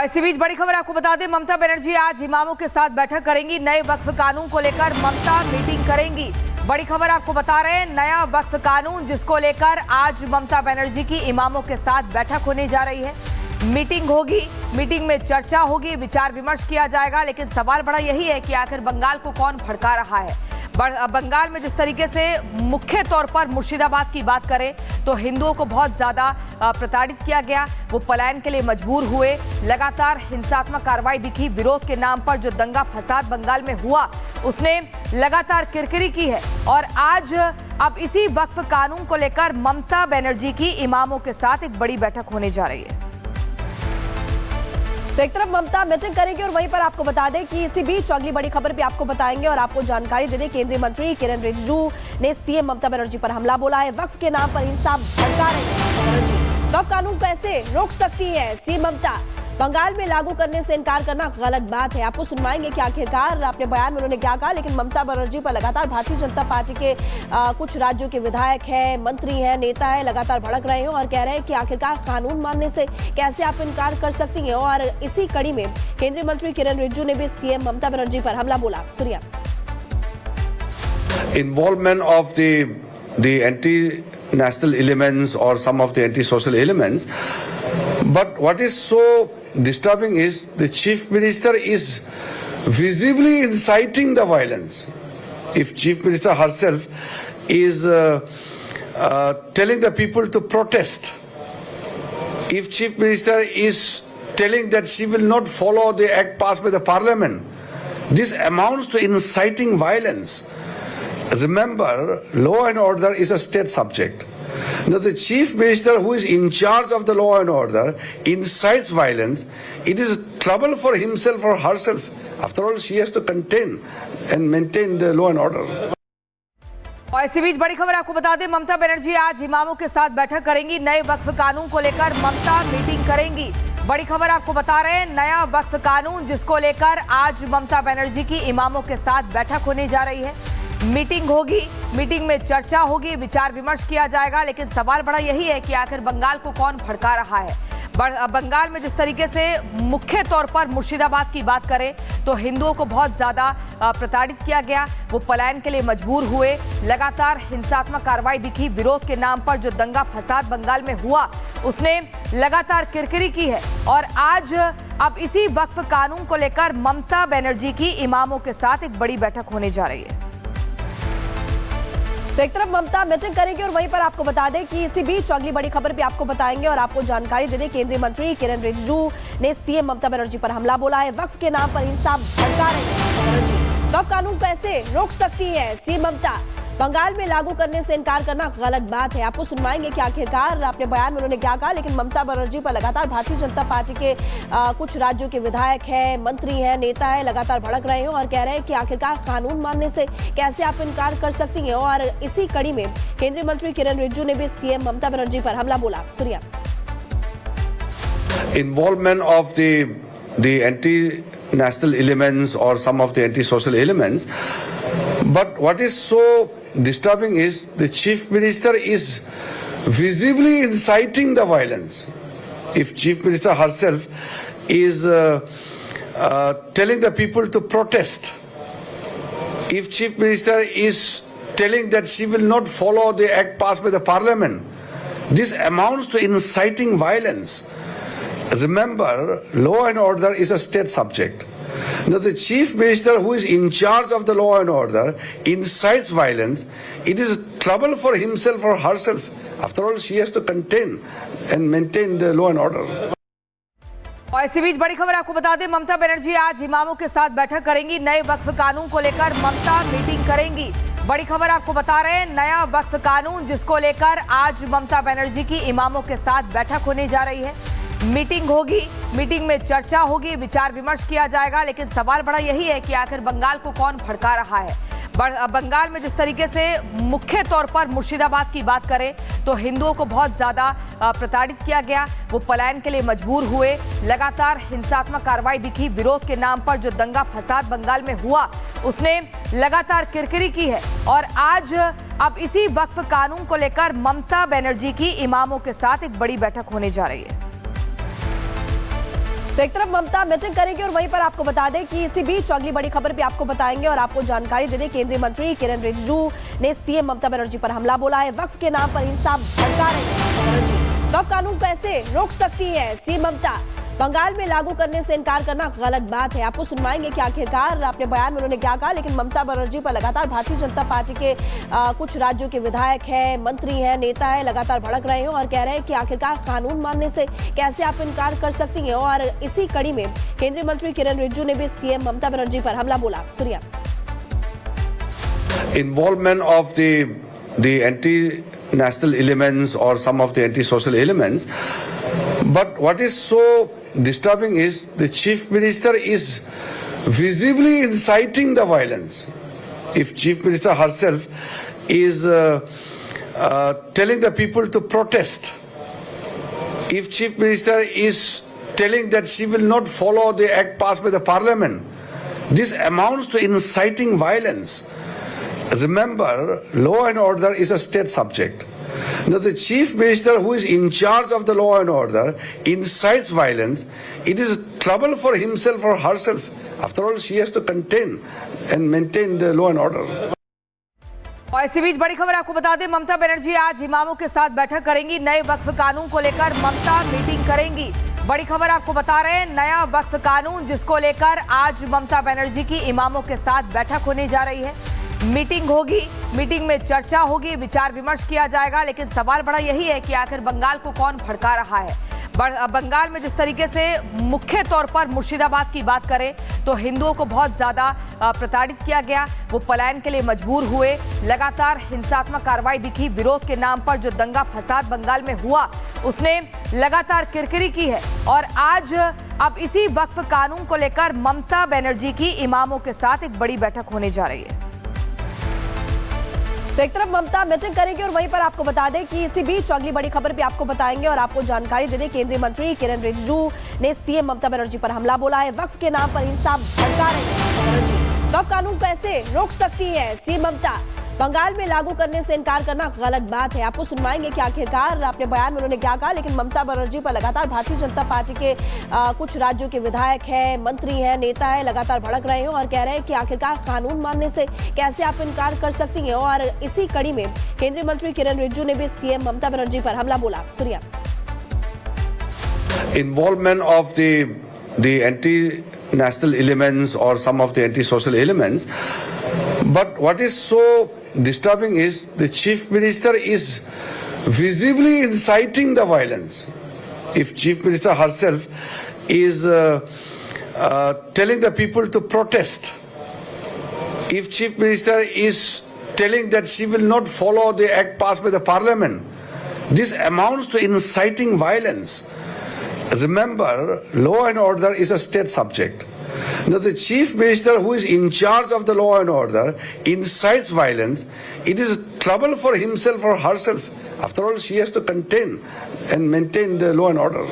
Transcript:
और इसी बीच बड़ी खबर आपको बता दें, ममता बनर्जी आज इमामों के साथ बैठक करेंगी। नए वक्फ कानून को लेकर ममता मीटिंग करेंगी। बड़ी खबर आपको बता रहे हैं, नया वक्फ कानून जिसको लेकर आज ममता बनर्जी की इमामों के साथ बैठक होने जा रही है। मीटिंग होगी, मीटिंग में चर्चा होगी, विचार विमर्श किया जाएगा। लेकिन सवाल बड़ा यही है कि आखिर बंगाल को कौन भड़का रहा है। बंगाल में जिस तरीके से मुख्य तौर पर मुर्शिदाबाद की बात करें तो हिंदुओं को बहुत ज्यादा प्रताड़ित किया गया, वो पलायन के लिए मजबूर हुए। लगातार हिंसात्मक कार्रवाई दिखी। विरोध के नाम पर जो दंगा फसाद बंगाल में हुआ उसने लगातार किरकिरी की है। और आज अब इसी वक्फ कानून को लेकर ममता बनर्जी की इमामों के साथ एक बड़ी बैठक होने जा रही है। तो एक तरफ ममता मीटिंग करेंगे और वहीं पर आपको बता दें कि इसी बीच अगली बड़ी खबर भी आपको बताएंगे और आपको जानकारी दे दें, केंद्रीय मंत्री किरण रिजिजू ने सीएम ममता बनर्जी पर हमला बोला है। वक्फ के नाम पर हिंसा भड़का रहे हैं ममता बनर्जी। वक्फ कानून कैसे रोक सकती है सीएम ममता? बंगाल में लागू करने से इनकार करना गलत बात है। आपको सुनवाएंगे कि आखिरकार अपने बयान में उन्होंने क्या कहा। लेकिन ममता बनर्जी पर लगातार भारतीय जनता पार्टी के कुछ राज्यों के विधायक हैं, मंत्री हैं, नेता हैं, लगातार भड़क रहे हैं और कह रहे हैं कि आखिरकार कानून मानने से कैसे आप इनकार कर सकती हैं। और इसी कड़ी में केंद्रीय मंत्री किरण रिजिजू ने भी सीएम ममता बनर्जी पर हमला बोला। सुनिए। Involvement of the anti-national elements or some of the anti-social elements, but what is so disturbing is the chief minister is visibly inciting the violence. If chief minister herself is telling the people to protest, if chief minister is telling that she will not follow the act passed by the parliament, this amounts to inciting violence. Remember, law and order is a state subject. Now, the chief minister who is in charge of the law and order incites violence. It is trouble for himself or herself. After all, she has to contain and maintain the law and order. और इसी बीच बड़ी खबर आपको बता दें, ममता बनर्जी आज इमामों के साथ बैठक करेंगी। नए वक्फ कानून को लेकर ममता मीटिंग करेंगी। बड़ी खबर आपको बता रहे हैं, नया वक्फ कानून जिसको लेकर आज ममता बनर्जी की इमामों के साथ बैठक होने जा रही है। मीटिंग होगी, मीटिंग में चर्चा होगी, विचार विमर्श किया जाएगा। लेकिन सवाल बड़ा यही है कि आखिर बंगाल को कौन भड़का रहा है। बंगाल में जिस तरीके से मुख्य तौर पर मुर्शिदाबाद की बात करें तो हिंदुओं को बहुत ज्यादा प्रताड़ित किया गया, वो पलायन के लिए मजबूर हुए। लगातार हिंसात्मक कार्रवाई दिखी। विरोध के नाम पर जो दंगा फसाद बंगाल में हुआ उसने लगातार किरकिरी की है। और आज अब इसी वक्फ कानून को लेकर ममता बनर्जी की इमामों के साथ एक बड़ी बैठक होने जा रही है। तो एक तरफ ममता मीटिंग करेंगे और वहीं पर आपको बता दें कि इसी बीच अगली बड़ी खबर भी आपको बताएंगे और आपको जानकारी दे दें, केंद्रीय मंत्री किरण रिजिजू ने सीएम ममता बनर्जी पर हमला बोला है। वक्फ के नाम पर हिंसा भड़का रहे हैं ममता बनर्जी। वक्फ कानून कैसे रोक सकती है सीएम ममता? बंगाल में लागू करने से इनकार करना गलत बात है। आपको सुनवाएंगे कि आखिरकार अपने बयान में उन्होंने क्या कहा। लेकिन ममता बनर्जी पर लगातार भारतीय जनता पार्टी के कुछ राज्यों के विधायक हैं, मंत्री हैं, नेता हैं, लगातार भड़क रहे हैं और कह रहे हैं कि आखिरकार कानून मानने से कैसे आप इनकार कर सकती हैं। और इसी कड़ी में केंद्रीय मंत्री किरण रिजिजू ने भी सीएम ममता बनर्जी पर हमला बोला। सुनिए। Involvement of the anti-national elements or some of the anti-social elements, but what is so disturbing is the chief minister is visibly inciting the violence. If chief minister herself is telling the people to protest, if chief minister is telling that she will not follow the act passed by the parliament, this amounts to inciting violence. Remember, law and order is a state subject. Now, the chief minister who is in charge of the law and order incites violence. It is trouble for himself or herself. After all, she has to contain and maintain the law and order. और इसी बीच बड़ी खबर आपको बता दें, ममता बनर्जी आज इमामों के साथ बैठक करेंगी। नए वक्फ कानून को लेकर ममता मीटिंग करेंगी। बड़ी खबर आपको बता रहे हैं, नया वक्फ कानून जिसको लेकर आज ममता बनर्जी की इमामों के साथ बैठक होने जा रही है। मीटिंग होगी, मीटिंग में चर्चा होगी, विचार विमर्श किया जाएगा। लेकिन सवाल बड़ा यही है कि आखिर बंगाल को कौन भड़का रहा है। बंगाल में जिस तरीके से मुख्य तौर पर मुर्शिदाबाद की बात करें तो हिंदुओं को बहुत ज्यादा प्रताड़ित किया गया, वो पलायन के लिए मजबूर हुए। लगातार हिंसात्मक कार्रवाई दिखी। विरोध के नाम पर जो दंगा फसाद बंगाल में हुआ उसने लगातार किरकिरी की है। और आज अब इसी वक्फ कानून को लेकर ममता बनर्जी की इमामों के साथ एक बड़ी बैठक होने जा रही है। तो एक तरफ ममता मीटिंग करेंगे और वहीं पर आपको बता दें कि इसी बीच अगली बड़ी खबर भी आपको बताएंगे और आपको जानकारी दे दें। केंद्रीय मंत्री किरण रिजिजू ने सीएम ममता बनर्जी पर हमला बोला है। वक्फ के नाम पर हिंसा भड़का रही है ममता बनर्जी। वक्फ कानून कैसे रोक सकती है सीएम ममता? बंगाल में लागू करने से इनकार करना गलत बात है। आपको सुनवाएंगे कि आखिरकार अपने बयान में उन्होंने क्या कहा। लेकिन ममता बनर्जी पर लगातार भारतीय जनता पार्टी के कुछ राज्यों के विधायक हैं, मंत्री हैं, नेता है, लगातार भड़क रहे हैं और कह रहे हैं कि आखिरकार कानून मानने से कैसे आप इनकार कर सकती हैं। और इसी कड़ी में केंद्रीय मंत्री किरण रिजिजू ने भी सीएम ममता बनर्जी पर हमला बोला। सुनिए। Involvement of the anti-national elements or some of the anti-social elements. But what is so disturbing is the chief minister is visibly inciting the violence. If chief minister herself is telling the people to protest, if chief minister is telling that she will not follow the act passed by the parliament, this amounts to inciting violence. Remember, law and order is a state subject. Now, the chief minister who is in charge of the law and order incites violence. It is trouble for himself or herself. After all, she has to contain and maintain the law and order. और इसी बीच बड़ी खबर आपको बता दें, ममता बनर्जी आज इमामों के साथ बैठक करेंगी। नए वक्फ कानून को लेकर ममता मीटिंग करेंगी। बड़ी खबर आपको बता रहे हैं, नया वक्फ कानून जिसको लेकर आज ममता बनर्जी की इमामों के साथ बैठक होने जा रही है। मीटिंग होगी, मीटिंग में चर्चा होगी, विचार विमर्श किया जाएगा। लेकिन सवाल बड़ा यही है कि आखिर बंगाल को कौन भड़का रहा है। बंगाल में जिस तरीके से मुख्य तौर पर मुर्शिदाबाद की बात करें तो हिंदुओं को बहुत ज़्यादा प्रताड़ित किया गया, वो पलायन के लिए मजबूर हुए। लगातार हिंसात्मक कार्रवाई दिखी। विरोध के नाम पर जो दंगा फसाद बंगाल में हुआ उसने लगातार किरकिरी की है। और आज अब इसी वक्फ कानून को लेकर ममता बनर्जी की इमामों के साथ एक बड़ी बैठक होने जा रही है। तो एक तरफ ममता मीटिंग करेंगे और वहीं पर आपको बता दें कि इसी बीच अगली बड़ी खबर भी आपको बताएंगे और आपको जानकारी दे दें। केंद्रीय मंत्री किरण रिजिजू ने सीएम ममता बनर्जी पर हमला बोला है। वक्फ के नाम पर हिंसा भड़का रही है ममता बनर्जी। वक्फ कानून कैसे रोक सकती है सीएम ममता? बंगाल में लागू करने से इनकार करना गलत बात है। आपको सुनवाएंगे कि आखिरकार अपने बयान में उन्होंने क्या कहा। लेकिन ममता बनर्जी पर लगातार भारतीय जनता पार्टी के कुछ राज्यों के विधायक हैं, मंत्री हैं, नेता है, लगातार भड़क रहे हैं और कह रहे हैं कि आखिरकार कानून मानने से कैसे आप इनकार कर सकती हैं। और इसी कड़ी में केंद्रीय मंत्री किरण रिजिजू ने भी सीएम ममता बनर्जी पर हमला बोला। सुनिए। Involvement of the anti-national elements or some of the anti-social elements. But what is so disturbing is the chief minister is visibly inciting the violence. If chief minister herself is telling the people to protest, if chief minister is telling that she will not follow the act passed by the parliament, this amounts to inciting violence. Remember, law and order is a state subject. Now, the chief minister who is in charge of the law and order incites violence. It is trouble for himself or herself. After all, she has to contain and maintain the law and order.